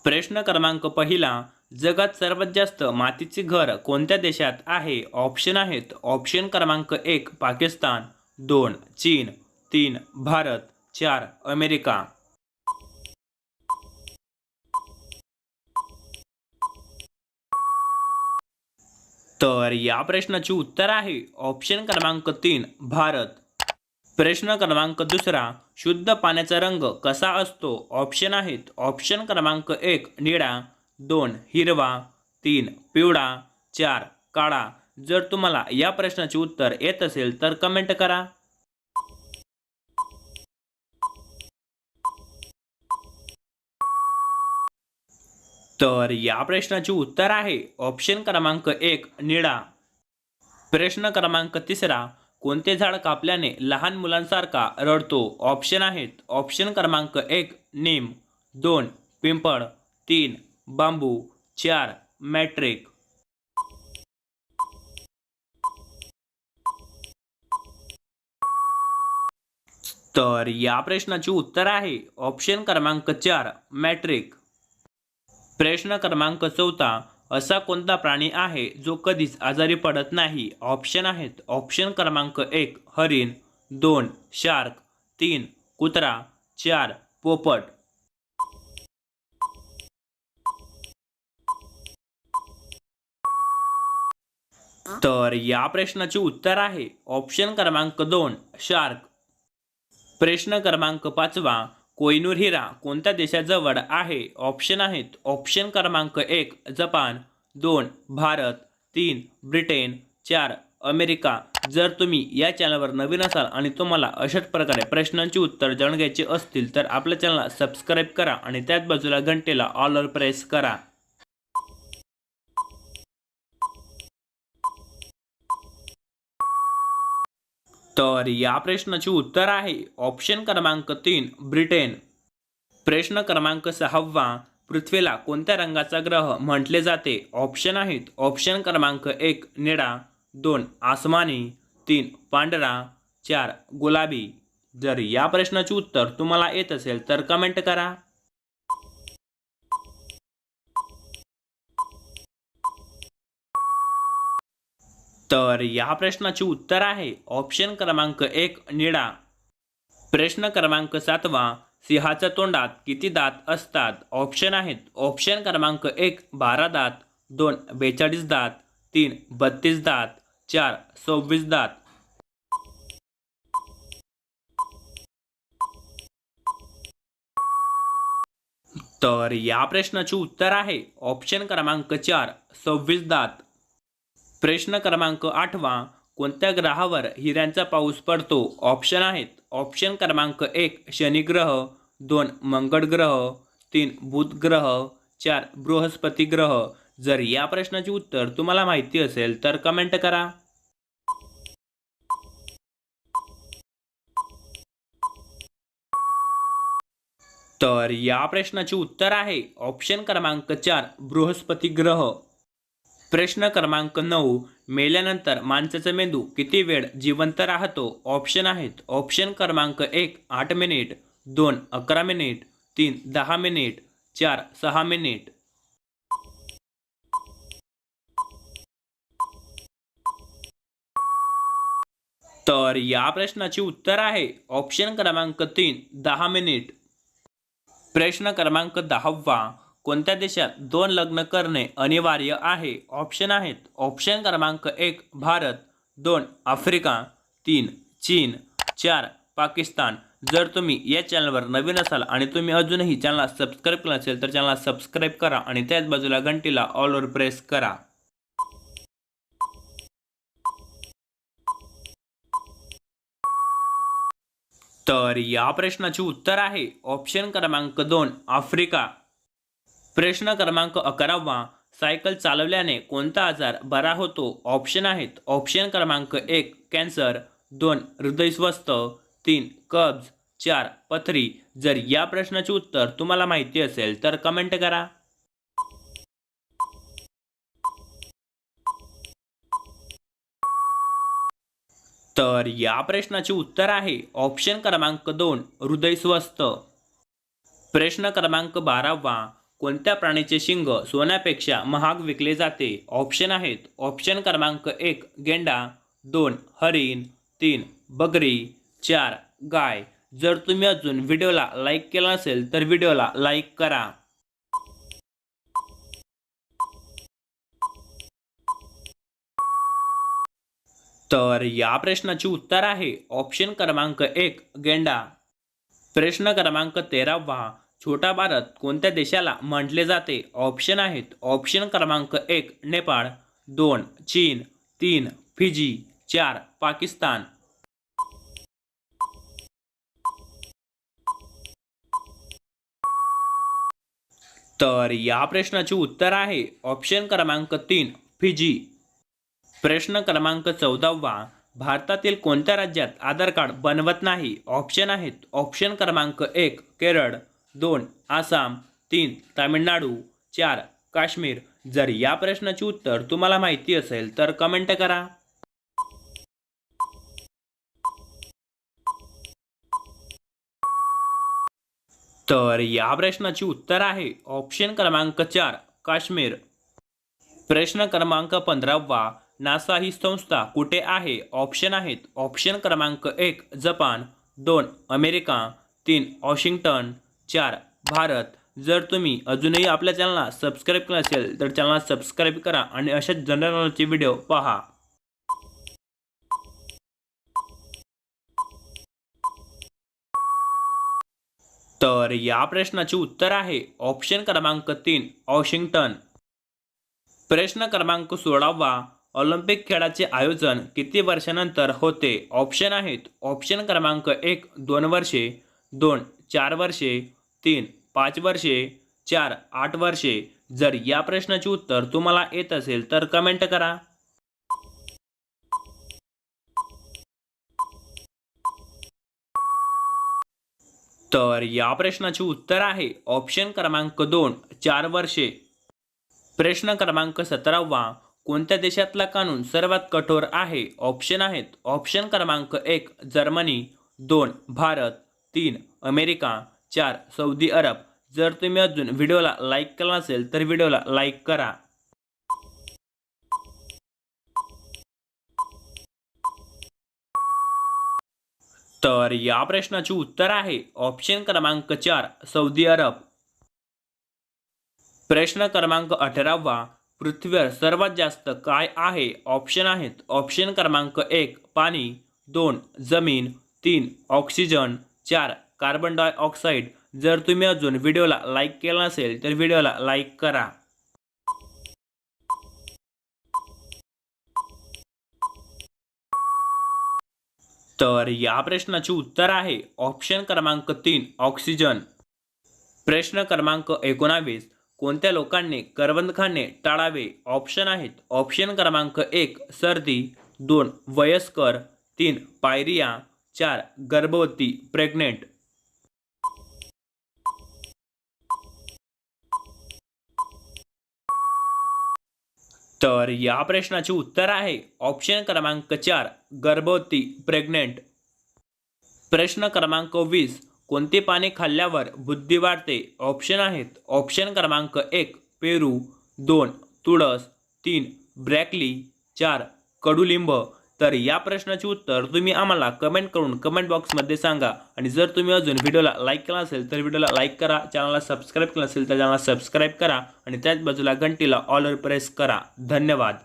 प्रश्न क्रमांक पहिला, जगात सर्वात जास्त मातीचे घर कोणत्या देशात आहे? ऑप्शन आहेत. ऑप्शन क्रमांक 1 पाकिस्तान, 2 चीन, 3 भारत, 4 अमेरिका. तर या प्रश्नाचे उत्तर आहे ऑप्शन क्रमांक 3 भारत. प्रश्न क्रमांक दुसरा, शुद्ध पाण्याचा रंग कसा असतो? ऑप्शन आहेत. ऑप्शन क्रमांक 1 निळा, 2 हिरवा, 3 पिवळा, 4 काळा. जर तुम्हाला या प्रश्नाचे उत्तर येत असेल तर कमेंट करा. तर या प्रश्नाचे उत्तर आहे ऑप्शन क्रमांक 1 निळा. प्रश्न क्रमांक तिसरा, कोणते झाड कापल्याने लहान मुलांसारखा रडतो? ऑप्शन आहेत. ऑप्शन क्रमांक 1 नीम, 2 पिंपळ, 3 बांबू, 4 मॅट्रिक. तर या प्रश्नाचे उत्तर आहे ऑप्शन क्रमांक 4 मॅट्रिक. प्रश्न क्रमांक 4, असा कोणता प्राणी आहे जो कधीच आजारी पडत नाही? ऑप्शन आहेत. ऑप्शन क्रमांक 1 हरिण, 2 शार्क, 3 कुत्रा, 4 पोपट. तर या प्रश्नाचे उत्तर आहे ऑप्शन क्रमांक 2 शार्क. प्रश्न क्रमांक 5, कोहिनूर हिरा कोणत्या देशाजवळ आहे? ऑप्शन आहेत. ऑप्शन क्रमांक 1 जपान, 2 भारत, 3 ब्रिटन, 4 अमेरिका. जर तुम्ही या चॅनलवर नवीन असाल आणि तुम्हाला अशाच प्रकारे प्रश्नांची उत्तर जाणून घ्यायची असतील तर आपल्या चॅनलला सबस्क्राईब करा आणि त्याच बाजूला घंटेला ऑलवर प्रेस करा. तर या प्रश्नाचे उत्तर आहे ऑप्शन क्रमांक 3 ब्रिटन. प्रश्न क्रमांक 6, पृथ्वीला कोणत्या रंगाचा ग्रह म्हटले जाते? ऑप्शन आहेत. ऑप्शन क्रमांक 1 निळा, 2 आसमानी, 3 पांढरा, 4 गुलाबी. जर या प्रश्नाचे उत्तर तुम्हाला येत असेल तर कमेंट करा. तर या प्रश्नाचे उत्तर आहे ऑप्शन क्रमांक 1 निळा. प्रश्न क्रमांक 7, सिंहाच्या तोंडात किती दात असतात? ऑप्शन आहेत. ऑप्शन क्रमांक 1 12 दात, 2 42 दात, 3 32 दात, 4 26 दात. तर या प्रश्नाचे उत्तर आहे ऑप्शन क्रमांक 4 26 दात. प्रश्न क्रमांक 8, कोणत्या ग्रहावर हिऱ्यांचा पाऊस पडतो? ऑप्शन आहेत. ऑप्शन क्रमांक 1 शनी ग्रह, 2 मंगळ ग्रह, 3 बुध ग्रह, 4 बृहस्पती ग्रह. जर या प्रश्नाचे उत्तर तुम्हाला माहिती असेल तर कमेंट करा. तर या प्रश्नाचे उत्तर आहे ऑप्शन क्रमांक 4 बृहस्पती ग्रह. प्रश्न क्रमांक 9, मेल्यानंतर माणसाचा मेंदू किती वेळ जिवंत राहतो? ऑप्शन आहेत. ऑप्शन क्रमांक 1 8 मिनिट, 2 11 मिनिट, 3 10 मिनिट, 4 6 मिनिट. तर या प्रश्नाचे उत्तर आहे ऑप्शन क्रमांक 3 10 मिनिट. प्रश्न क्रमांक 10, कोणत्या देशात 2 लग्न करणे अनिवार्य आहे? ऑप्शन आहेत. ऑप्शन क्रमांक 1 भारत, 2 आफ्रिका, 3 चीन, 4 पाकिस्तान. जर तुम्ही या चॅनलवर नवीन असाल आणि तुम्ही अजूनही चॅनलला सबस्क्राईब केलं असेल तर चॅनलला सबस्क्राईब करा आणि त्याच बाजूला घंटीला ऑलवर प्रेस करा. तर या प्रश्नाचे उत्तर आहे ऑप्शन क्रमांक 2 आफ्रिका. प्रश्न क्रमांक 11, सायकल चालवल्याने कोणता आजार बरा होतो? ऑप्शन आहेत. ऑप्शन क्रमांक 1 कॅन्सर, 2 हृदयस्वस्थ, 3 कब्ज, 4 पथरी. जर या प्रश्नाचे उत्तर तुम्हाला माहिती असेल तर कमेंट करा. तर या प्रश्नाचे उत्तर आहे ऑप्शन क्रमांक 2 हृदयस्वस्थ. प्रश्न क्रमांक 12, कोणत्या प्राणीचे शिंग सोन्यापेक्षा महाग विकले जाते? ऑप्शन आहेत. ऑप्शन क्रमांक 1 गेंडा, 2 हरिण, 3 बगरी, 4 गाय. जर तुम्ही अजून व्हिडिओला लाईक केला नसेल तर व्हिडिओला लाईक करा. तर या प्रश्नाचे उत्तर आहे ऑप्शन क्रमांक 1 गेंडा. प्रश्न क्रमांक 13 छोटा भारत कोणत्या देशाला म्हटले जाते? ऑप्शन आहेत. ऑप्शन क्रमांक 1 नेपाळ, 2 चीन, 3 फिजी, 4 पाकिस्तान. तर या प्रश्नाचे उत्तर आहे ऑप्शन क्रमांक 3 फिजी. प्रश्न क्रमांक 14 भारतातील कोणत्या राज्यात आधार कार्ड बनवत नाही? ऑप्शन आहेत. ऑप्शन क्रमांक 1 केरळ, 2 आसाम, 3 तामिळनाडू, 4 काश्मीर. जर या प्रश्नाचे उत्तर तुम्हाला माहिती असेल तर कमेंट करा. तर या प्रश्नाचे उत्तर आहे ऑप्शन क्रमांक 4 काश्मीर. प्रश्न क्रमांक 15 नासा ही संस्था कुठे आहे? ऑप्शन आहेत. ऑप्शन क्रमांक 1 जपान, 2 अमेरिका, 3 वॉशिंग्टन, 4 भारत. जर तुम्ही अजूनही आपल्या चॅनलला सबस्क्राईब केलं असेल तर चॅनलला सबस्क्राईब करा आणि अशाच जनरल नॉलेजचे व्हिडिओ पहा. तर या प्रश्नाचे उत्तर आहे ऑप्शन क्रमांक 3 वॉशिंग्टन. प्रश्न क्रमांक 16 ऑलिम्पिक खेळाचे आयोजन किती वर्षानंतर होते? ऑप्शन आहेत. ऑप्शन क्रमांक 1 2 वर्षे, 2 4 वर्षे, 3 5 वर्षे, 4 8 वर्षे. जर या प्रश्नाचे उत्तर तुम्हाला येत असेल तर कमेंट करा. तर या प्रश्नाचे उत्तर आहे ऑप्शन क्रमांक 2 4 वर्षे. प्रश्न क्रमांक 17 कोणत्या देशातला कानून सर्वात कठोर आहे? ऑप्शन आहेत. ऑप्शन क्रमांक 1 जर्मनी, 2 भारत, 3 अमेरिका, 4 सौदी अरब. जर तुम्ही अजून व्हिडिओला लाईक केला नसेल तर व्हिडिओला लाईक करा. तर या प्रश्नाचे उत्तर आहे ऑप्शन क्रमांक 4 सौदी अरब. प्रश्न क्रमांक 18 पृथ्वीवर सर्वात जास्त काय आहे? ऑप्शन आहेत. ऑप्शन क्रमांक 1 पाणी, 2 जमीन, 3 ऑक्सिजन, 4 कार्बन डायऑक्साईड. जर तुम्ही अजून व्हिडिओला लाईक केला नसेल तर व्हिडिओला लाईक करा. तर या प्रश्नाचे उत्तर आहे ऑप्शन क्रमांक 3 ऑक्सिजन. प्रश्न क्रमांक 19 कोणत्या लोकांनी करवंद खाणे टाळावे? ऑप्शन आहेत. ऑप्शन क्रमांक 1 सर्दी, 2 वयस्कर, 3 पायरिया, 4 गर्भवती प्रेग्नेंट. तर या प्रश्नाचे उत्तर आहे ऑप्शन क्रमांक 4 गर्भवती प्रेग्नेंट. प्रश्न क्रमांक 20 कोणते पाने खाल्ल्यावर बुद्धी वाढते? ऑप्शन आहेत. ऑप्शन क्रमांक 1 पेरू, 2 तुळस, 3 ब्रॅकली, 4 कडुलिंब. तर या प्रश्नाचे उत्तर तुम्ही आम्हाला कमेंट करून कमेंट बॉक्समध्ये सांगा. आणि जर तुम्ही अजून व्हिडिओला लाईक केला असेल तर व्हिडिओला लाईक करा, चॅनलला सबस्क्राईब केलं असेल तर चॅनलला सबस्क्राईब करा आणि त्याच बाजूला घंटीला ऑलवर प्रेस करा. धन्यवाद.